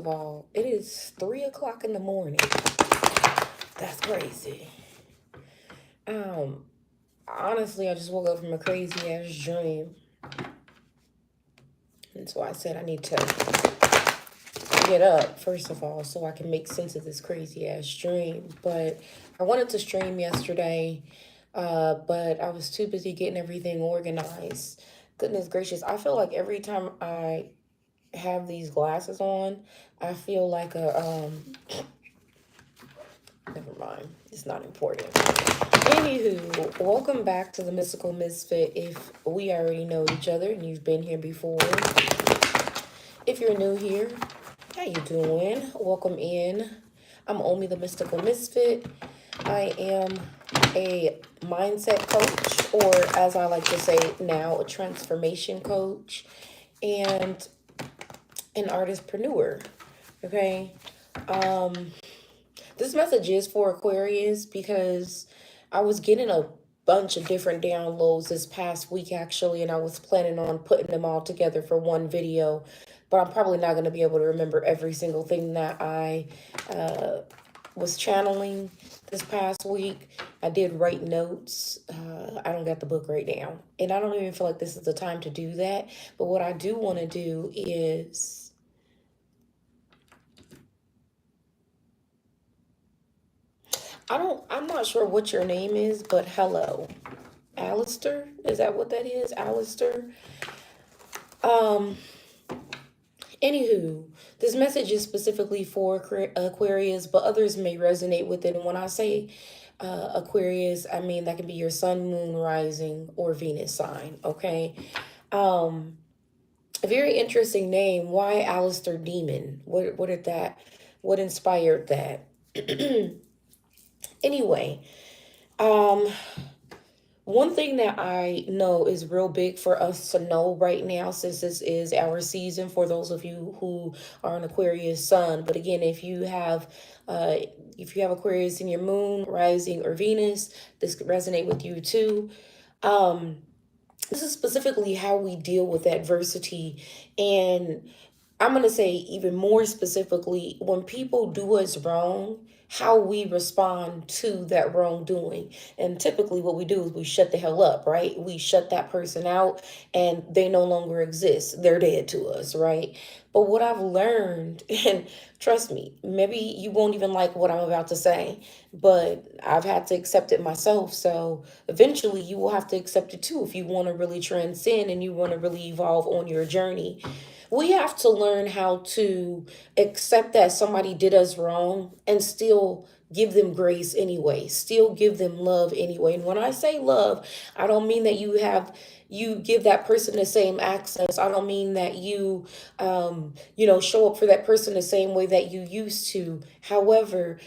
of all, it is 3 o'clock in the morning. That's crazy. Honestly, I just woke up from a crazy ass dream. And so I said I need to get up, first of all, so I can make sense of this crazy ass dream. But I wanted to stream yesterday, but I was too busy getting everything organized. Goodness gracious, I feel like every time I have these glasses on, I feel like never mind. It's not important. Anywho, welcome back to the Mystical Misfit. If we already know each other and you've been here before, if you're new here, how you doing? Welcome in. I'm Omi the Mystical Misfit. I am a mindset coach, or as I like to say now, a transformation coach, and an artistpreneur. Okay. This message is for Aquarius because I was getting a bunch of different downloads this past week actually, and I was planning on putting them all together for one video, but I'm probably not going to be able to remember every single thing that I was channeling this past week. I did write notes. I don't got the book right now, and I don't even feel like this is the time to do that. But what I do want to do is I'm not sure what your name is, but hello. Alistair? Is that what that is? Alistair? Um, Anywho, this message is specifically for Aquarius, but others may resonate with it. And when I say Aquarius, I mean that can be your sun, moon, rising, or Venus sign, okay? A very interesting name. Why Alistair Demon? What inspired that? Anyway, one thing that I know is real big for us to know right now, since this is our season for those of you who are an Aquarius sun. But again, if you have Aquarius in your moon, rising, or Venus, this could resonate with you too. This is specifically how we deal with adversity, and I'm going to say even more specifically, when people do us wrong, how we respond to that wrongdoing. And typically what we do is we shut the hell up, right? We shut that person out and they no longer exist. They're dead to us, right? But what I've learned, and trust me, maybe you won't even like what I'm about to say, but I've had to accept it myself. So eventually you will have to accept it too if you want to really transcend and you want to really evolve on your journey. We have to learn how to accept that somebody did us wrong and still give them grace anyway, still give them love anyway. And when I say love, I don't mean that you give that person the same access. I don't mean that show up for that person the same way that you used to. However,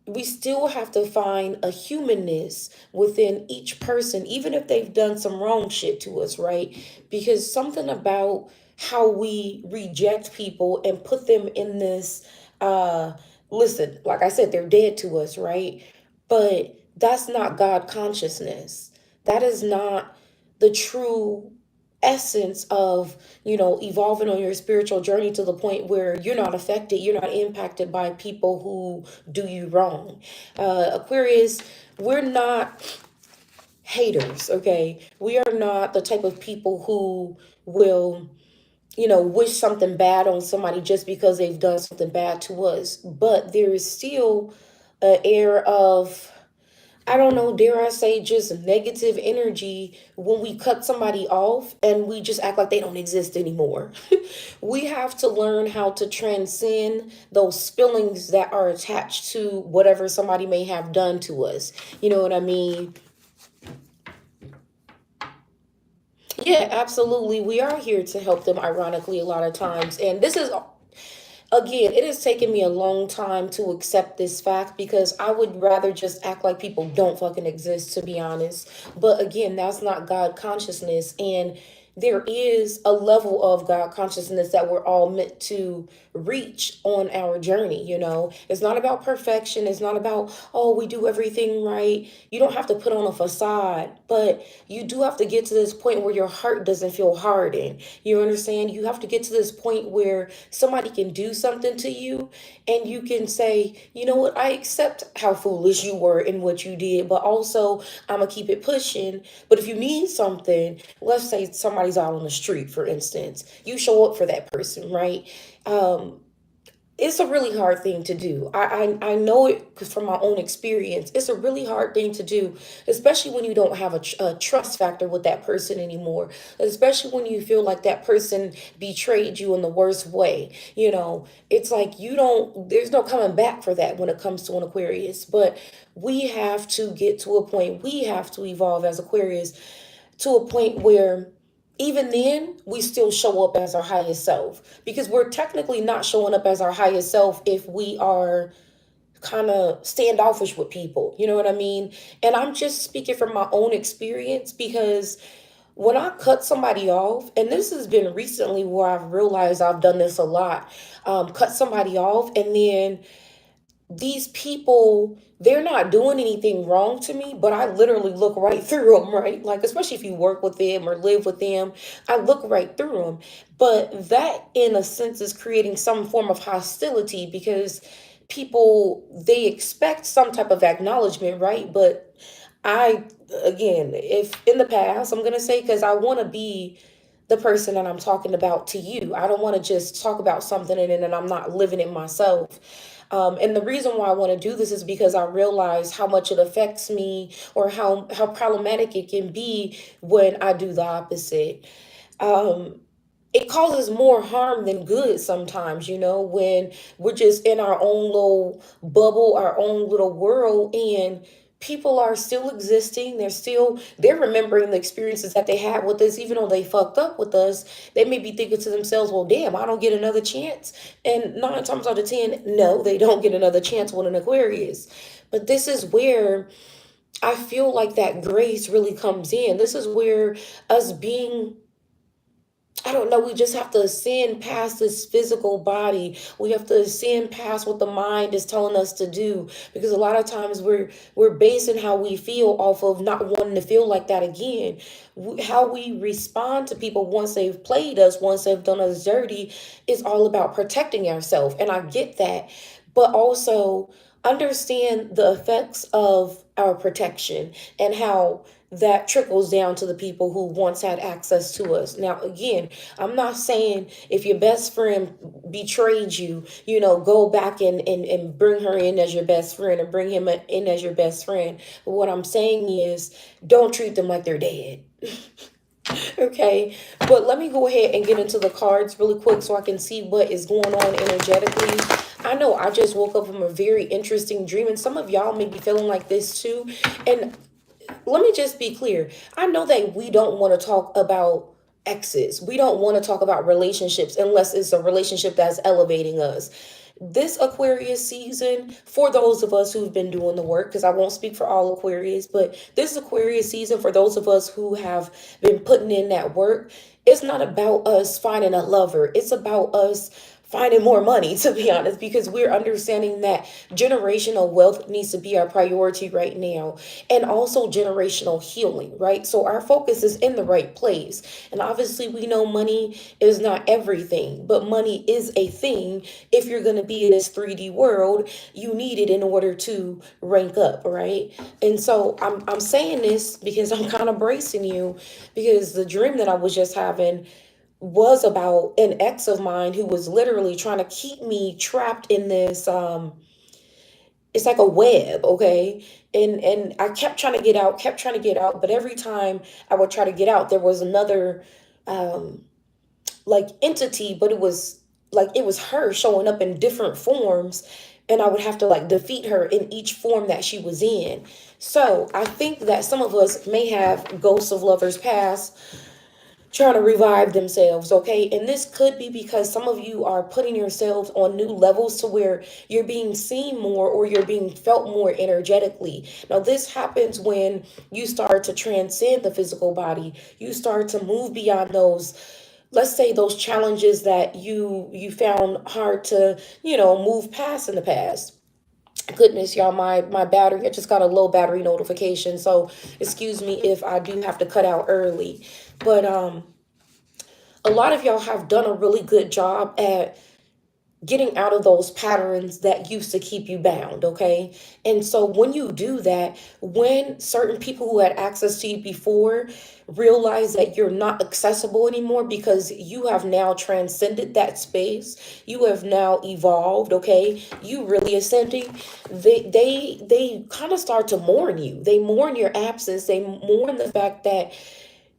we still have to find a humanness within each person, even if they've done some wrong shit to us, right? Because something about how we reject people and put them in this, listen, like I said, they're dead to us, right? But that's not God consciousness. That is not the true essence of evolving on your spiritual journey to the point where you're not affected, you're not impacted by people who do you wrong. Aquarius, we're not haters, okay? We are not the type of people who will wish something bad on somebody just because they've done something bad to us. But there is still an air of, I don't know, dare I say, just negative energy when we cut somebody off and we just act like they don't exist anymore. We have to learn how to transcend those feelings that are attached to whatever somebody may have done to us. You know what I mean? Yeah, absolutely. We are here to help them, ironically, a lot of times. And this is, again, it has taken me a long time to accept this fact because I would rather just act like people don't fucking exist, to be honest. But again, that's not God consciousness. And there is a level of God consciousness that we're all meant to reach on our journey. It's not about perfection. It's not about, oh, we do everything right. You don't have to put on a facade, but you do have to get to this point where your heart doesn't feel hardened. You understand? You have to get to this point where somebody can do something to you and you can say, you know what, I accept how foolish you were in what you did, but also I'm going to keep it pushing. But if you need something, let's say somebody's out on the street, for instance, you show up for that person, right? Um, it's a really hard thing to do. I know it from my own experience. It's a really hard thing to do, especially when you don't have a trust factor with that person anymore, especially when you feel like that person betrayed you in the worst way. It's like there's no coming back for that when it comes to an Aquarius. But we have to get to a point, we have to evolve as Aquarius to a point where even then we still show up as our highest self, because we're technically not showing up as our highest self if we are kind of standoffish with people. You know what I mean? And I'm just speaking from my own experience, because when I cut somebody off, and this has been recently where I've realized I've done this a lot, cut somebody off, and then these people, they're not doing anything wrong to me, but I literally look right through them, right? Like, especially if you work with them or live with them, I look right through them. But that, in a sense, is creating some form of hostility, because people, they expect some type of acknowledgement, right? But I, again, if in the past, I'm going to say, because I want to be the person that I'm talking about to you. I don't want to just talk about something and then I'm not living it myself. And the reason why I want to do this is because I realize how much it affects me, or how problematic it can be when I do the opposite. Um, it causes more harm than good sometimes, when we're just in our own little bubble, our own little world, and people are still existing. They're remembering the experiences that they had with us, even though they fucked up with us. They may be thinking to themselves, well, damn, I don't get another chance. And 9 times out of 10, no, they don't get another chance with an Aquarius. But this is where I feel like that grace really comes in. This is where us being, I don't know, we just have to ascend past this physical body. We have to ascend past what the mind is telling us to do. Because a lot of times we're basing how we feel off of not wanting to feel like that again. How we respond to people once they've played us, once they've done us dirty, is all about protecting ourselves. And I get that. But also understand the effects of our protection and how that trickles down to the people who once had access to us. Now, again, I'm not saying if your best friend betrayed you, go back and bring her in as your best friend, or bring him in as your best friend. But what I'm saying is, don't treat them like they're dead. Okay, but let me go ahead and get into the cards really quick so I can see what is going on energetically. I know I just woke up from a very interesting dream, and some of y'all may be feeling like this too. And let me just be clear. I know that we don't want to talk about exes. We don't want to talk about relationships unless it's a relationship that's elevating us. This Aquarius season, for those of us who've been doing the work, because I won't speak for all Aquarius, but this Aquarius season, for those of us who have been putting in that work, it's not about us finding a lover. It's about us finding more money, to be honest, because we're understanding that generational wealth needs to be our priority right now, and also generational healing, right? So our focus is in the right place. And obviously we know money is not everything, but money is a thing. If you're going to be in this 3D world, you need it in order to rank up, right? And so I'm saying this because I'm kind of bracing you, because the dream that I was just having was about an ex of mine who was literally trying to keep me trapped in this it's like a web, okay? And I kept trying to get out, kept trying to get out, but every time I would try to get out, there was another um like entity, but it was her showing up in different forms, and I would have to like defeat her in each form that she was in. So I think that some of us may have ghosts of lovers past, trying to revive themselves, okay? And this could be because some of you are putting yourselves on new levels to where you're being seen more or you're being felt more energetically. Now, this happens when you start to transcend the physical body. You start to move beyond those, let's say, those challenges that you found hard to, move past in the past. Goodness, y'all, my battery, I just got a low battery notification, so excuse me if I do have to cut out early. But a lot of y'all have done a really good job at getting out of those patterns that used to keep you bound, okay? And so when you do that, when certain people who had access to you before realize that you're not accessible anymore because you have now transcended that space, you have now evolved, okay? You really ascending. They kind of start to mourn you. They mourn your absence. They mourn the fact that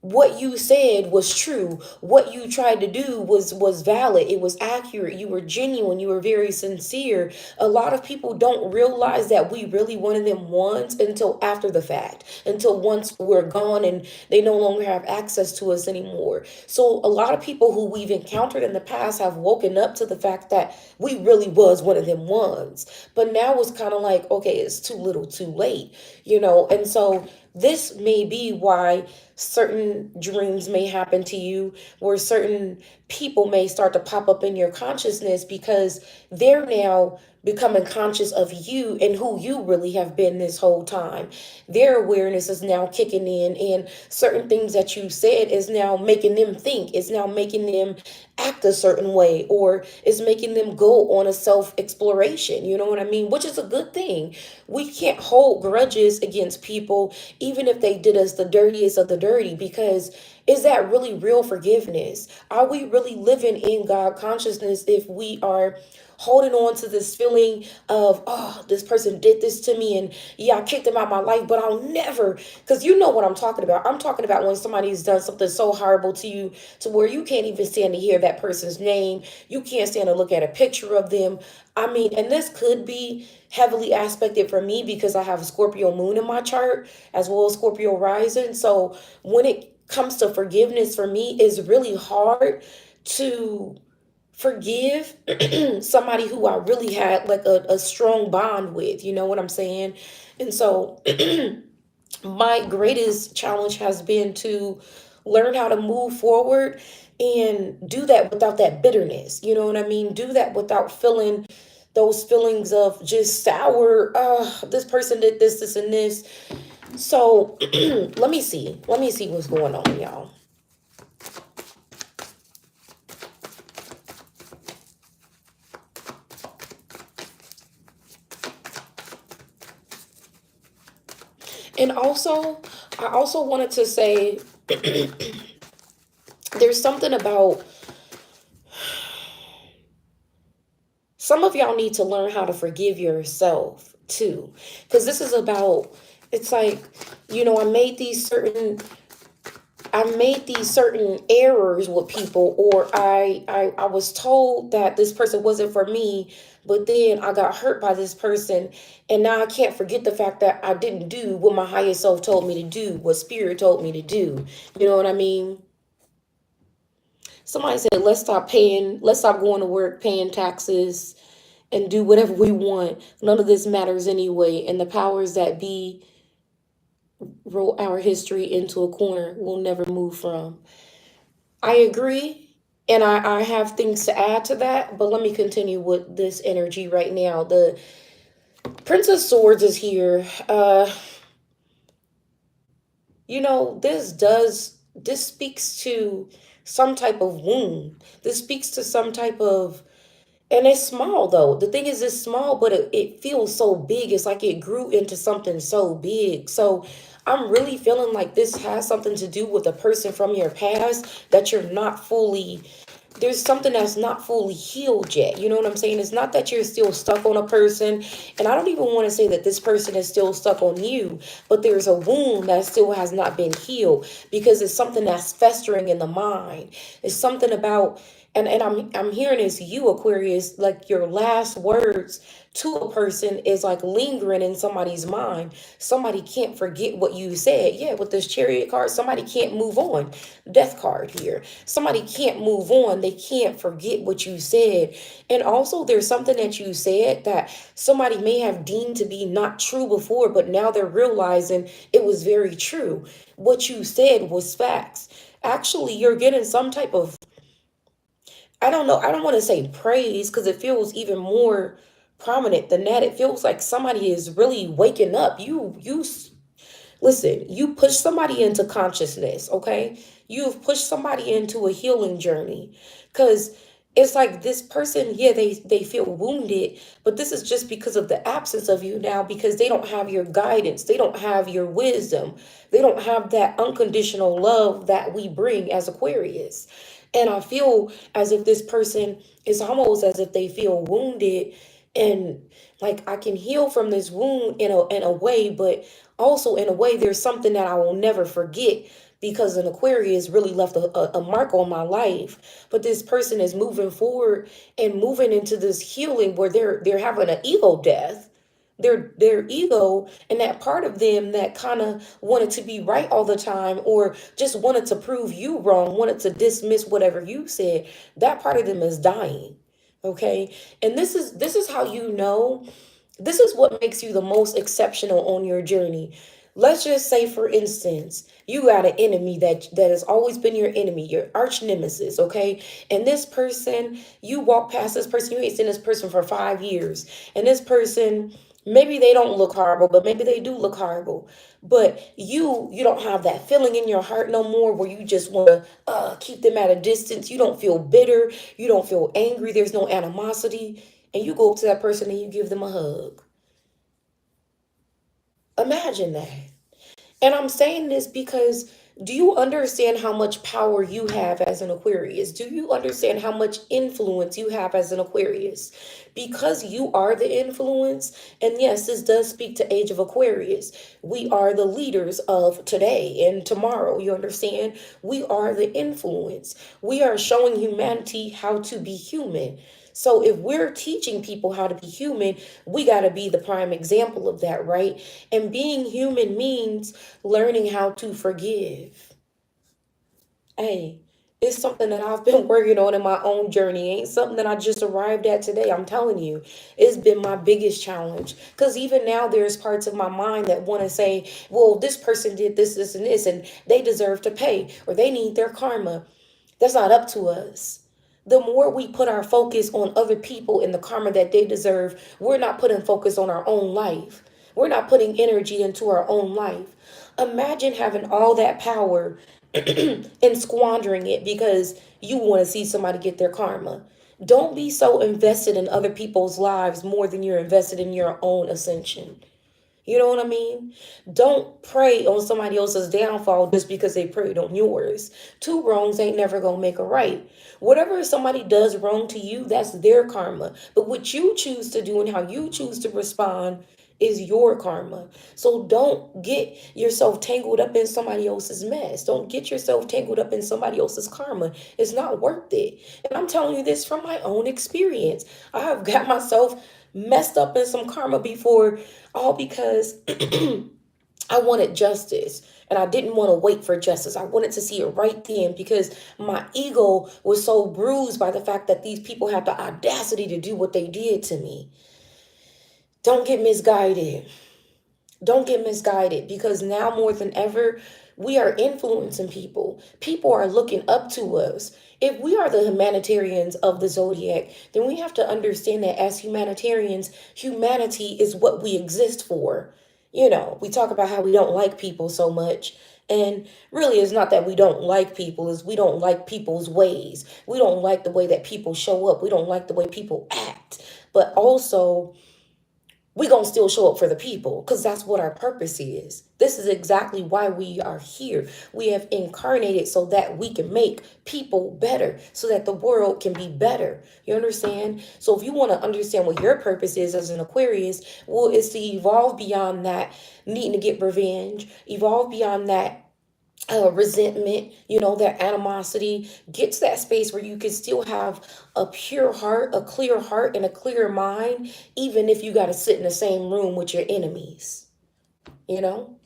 what you said was true, what you tried to do was valid, it was accurate, you were genuine, you were very sincere. A lot of people don't realize that we really wanted them once until after the fact, until once we're gone and they no longer have access to us anymore. So a lot of people who we've encountered in the past have woken up to the fact that we really was one of them ones, but now it's kind of like, okay, it's too little too late, and so this may be why certain dreams may happen to you, where certain people may start to pop up in your consciousness because they're now becoming conscious of you and who you really have been this whole time. Their awareness is now kicking in, and certain things that you said is now making them think, it's now making them act a certain way, or it's making them go on a self exploration. You know what I mean? Which is a good thing. We can't hold grudges against people, even if they did us the dirtiest of the dirty, because is that really real forgiveness? Are we really living in God consciousness if we are holding on to this feeling of, oh, this person did this to me and yeah, I kicked them out of my life, but I'll never, because you know what I'm talking about. I'm talking about when somebody's done something so horrible to you to where you can't even stand to hear that person's name. You can't stand to look at a picture of them. I mean, and this could be heavily aspected for me because I have a Scorpio moon in my chart as well as Scorpio rising. So when it comes to forgiveness, for me, it's really hard to forgive somebody who I really had like a strong bond with, you know what I'm saying? And so my greatest challenge has been to learn how to move forward and do that without that bitterness. You know what I mean? Do that without feeling those feelings of just sour, this person did this, and this. So let me see. Let me see what's going on, y'all. And also, I also wanted to say there's something about some of y'all need to learn how to forgive yourself too. Because this is about, it's like, I made these certain errors with people, or I was told that this person wasn't for me, but then I got hurt by this person, and now I can't forget the fact that I didn't do what my higher self told me to do, what spirit told me to do. You know what I mean? Somebody said, let's stop going to work, paying taxes, and do whatever we want. None of this matters anyway. And the powers that be wrote our history into a corner we'll never move from. I agree. And I have things to add to that, but let me continue with this energy right now. The Prince of Swords is here. This speaks to some type of wound. This speaks to some type of, and it's small though. The thing is, it's small, but it feels so big. It's like it grew into something so big. So I'm really feeling like this has something to do with a person from your past that you're not fully, there's something that's not fully healed yet. You know what I'm saying? It's not that you're still stuck on a person. And I don't even want to say that this person is still stuck on you, but there's a wound that still has not been healed because it's something that's festering in the mind. It's something about And I'm hearing is you, Aquarius, like your last words to a person is like lingering in somebody's mind. Somebody can't forget what you said. Yeah, with this Chariot card, somebody can't move on. Death card here. Somebody can't move on. They can't forget what you said. And also there's something that you said that somebody may have deemed to be not true before, but now they're realizing it was very true. What you said was facts. Actually, you're getting some type of, I don't know, I don't want to say praise because it feels even more prominent than that. It feels like somebody is really waking up. Listen, you push somebody into consciousness, okay? You've pushed somebody into a healing journey because it's like this person, yeah, they feel wounded, but this is just because of the absence of you now because they don't have your guidance. They don't have your wisdom. They don't have that unconditional love that we bring as Aquarius. And I feel as if this person is almost as if they feel wounded and like I can heal from this wound in a way, but also in a way there's something that I will never forget because an Aquarius really left a mark on my life. But this person is moving forward and moving into this healing where they're having an ego death. Their ego and that part of them that kind of wanted to be right all the time or just wanted to prove you wrong, wanted to dismiss whatever you said, that part of them is dying. Okay? And this is how you know, this is what makes you the most exceptional on your journey. Let's just say, for instance, you got an enemy that has always been your enemy, your arch nemesis, okay? And this person, you walk past this person, you ain't seen this person for 5 years, and this person, maybe they don't look horrible, but maybe they do look horrible. But you don't have that feeling in your heart no more where you just want to keep them at a distance. You don't feel bitter, you don't feel angry, there's no animosity, and you go up to that person and you give them a hug. Imagine that. And I'm saying this because do you understand how much power you have as an Aquarius? Do you understand how much influence you have as an Aquarius? Because you are the influence, and yes, this does speak to Age of Aquarius. We are the leaders of today and tomorrow. You understand? We are the influence. We are showing humanity how to be human. So if we're teaching people how to be human, we got to be the prime example of that, right? And being human means learning how to forgive. Hey, it's something that I've been working on in my own journey. It ain't something that I just arrived at today. I'm telling you, it's been my biggest challenge. Because even now, there's parts of my mind that want to say, well, this person did this, this, and this, and they deserve to pay, or they need their karma. That's not up to us. The more we put our focus on other people and the karma that they deserve, we're not putting focus on our own life. We're not putting energy into our own life. Imagine having all that power and squandering it because you want to see somebody get their karma. Don't be so invested in other people's lives more than you're invested in your own ascension. You know what I mean? Don't pray on somebody else's downfall just because they prayed on yours. Two wrongs ain't never gonna make a right. Whatever somebody does wrong to you, that's their karma. But what you choose to do and how you choose to respond is your karma. So don't get yourself tangled up in somebody else's mess. Don't get yourself tangled up in somebody else's karma. It's not worth it. And I'm telling you this from my own experience. I have got myself messed up in some karma before, all because I wanted justice and I didn't want to wait for justice. I wanted to see it right then because my ego was so bruised by the fact that these people had the audacity to do what they did to me. Don't get misguided. Don't get misguided because now more than ever, we are influencing people. People are looking up to us. If we are the humanitarians of the zodiac, then we have to understand that as humanitarians, humanity is what we exist for. You know, we talk about how we don't like people so much. And really, it's not that we don't like people, it's we don't like people's ways. We don't like the way that people show up. We don't like the way people act. But also, we gonna still show up for the people because that's what our purpose is. This is exactly why we are here. We have incarnated so that we can make people better, so that the world can be better. You understand? So if you want to understand what your purpose is as an Aquarius, well, it's to evolve beyond that needing to get revenge, evolve beyond that resentment, that animosity. Get to that space where you can still have a pure heart, a clear heart, and a clear mind, even if you got to sit in the same room with your enemies, you know?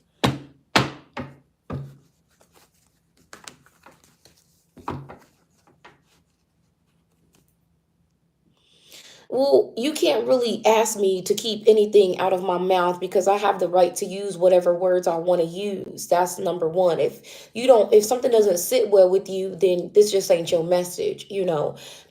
Well, you can't really ask me to keep anything out of my mouth because I have the right to use whatever words I want to use. That's number one. If something doesn't sit well with you, then this just ain't your message.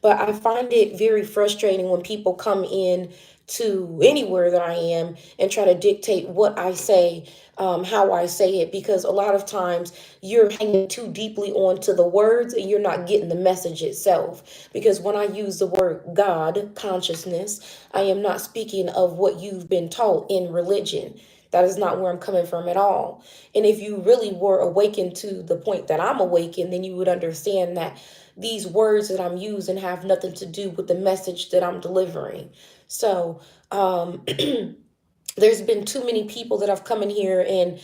But I find it very frustrating when people come in to anywhere that I am and try to dictate what I say, how I say it, because a lot of times you're hanging too deeply onto the words and you're not getting the message itself. Because when I use the word God, consciousness, I am not speaking of what you've been taught in religion. That is not where I'm coming from at all. And if you really were awakened to the point that I'm awakened, then you would understand that these words that I'm using have nothing to do with the message that I'm delivering. So, there's been too many people that have come in here and,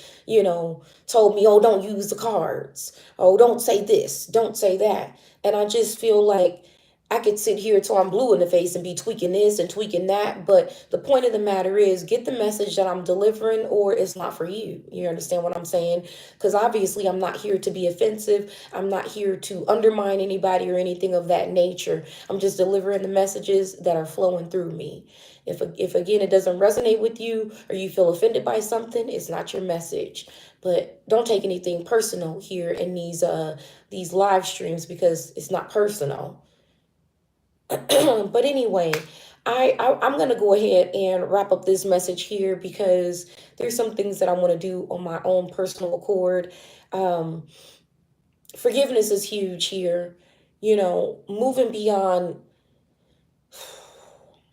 told me, oh, don't use the cards. Oh, don't say this, don't say that. And I just feel like I could sit here till I'm blue in the face and be tweaking this and tweaking that. But the point of the matter is, get the message that I'm delivering, or it's not for you. You understand what I'm saying? Because obviously I'm not here to be offensive. I'm not here to undermine anybody or anything of that nature. I'm just delivering the messages that are flowing through me. If again it doesn't resonate with you or you feel offended by something, it's not your message. But don't take anything personal here in these live streams because it's not personal. But anyway, I'm gonna go ahead and wrap up this message here because there's some things that I want to do on my own personal accord. Um, Forgiveness is huge here. Moving beyond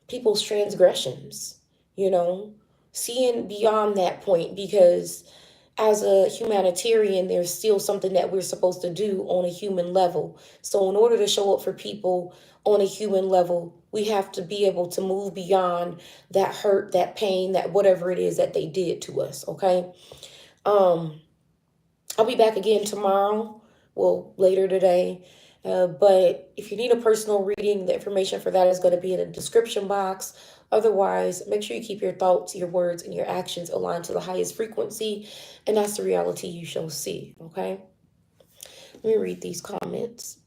people's transgressions, you know, seeing beyond that point, because as a humanitarian, there's still something that we're supposed to do on a human level. So, in order to show up for people on a human level, we have to be able to move beyond that hurt, that pain, that whatever it is that they did to us. Okay. Um, I'll be back again tomorrow. Well, later today. But if you need a personal reading, the information for that is going to be in the description box. Otherwise, make sure you keep your thoughts, your words, and your actions aligned to the highest frequency, and that's the reality you shall see. Okay? Let me read these comments.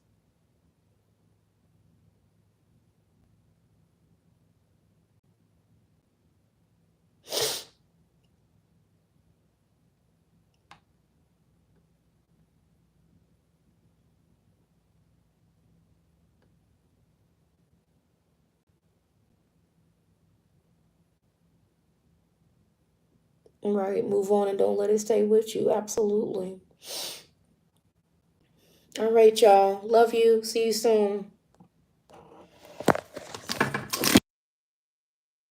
Right, move on and don't let it stay with you. Absolutely. All right, y'all. Love you. See you soon.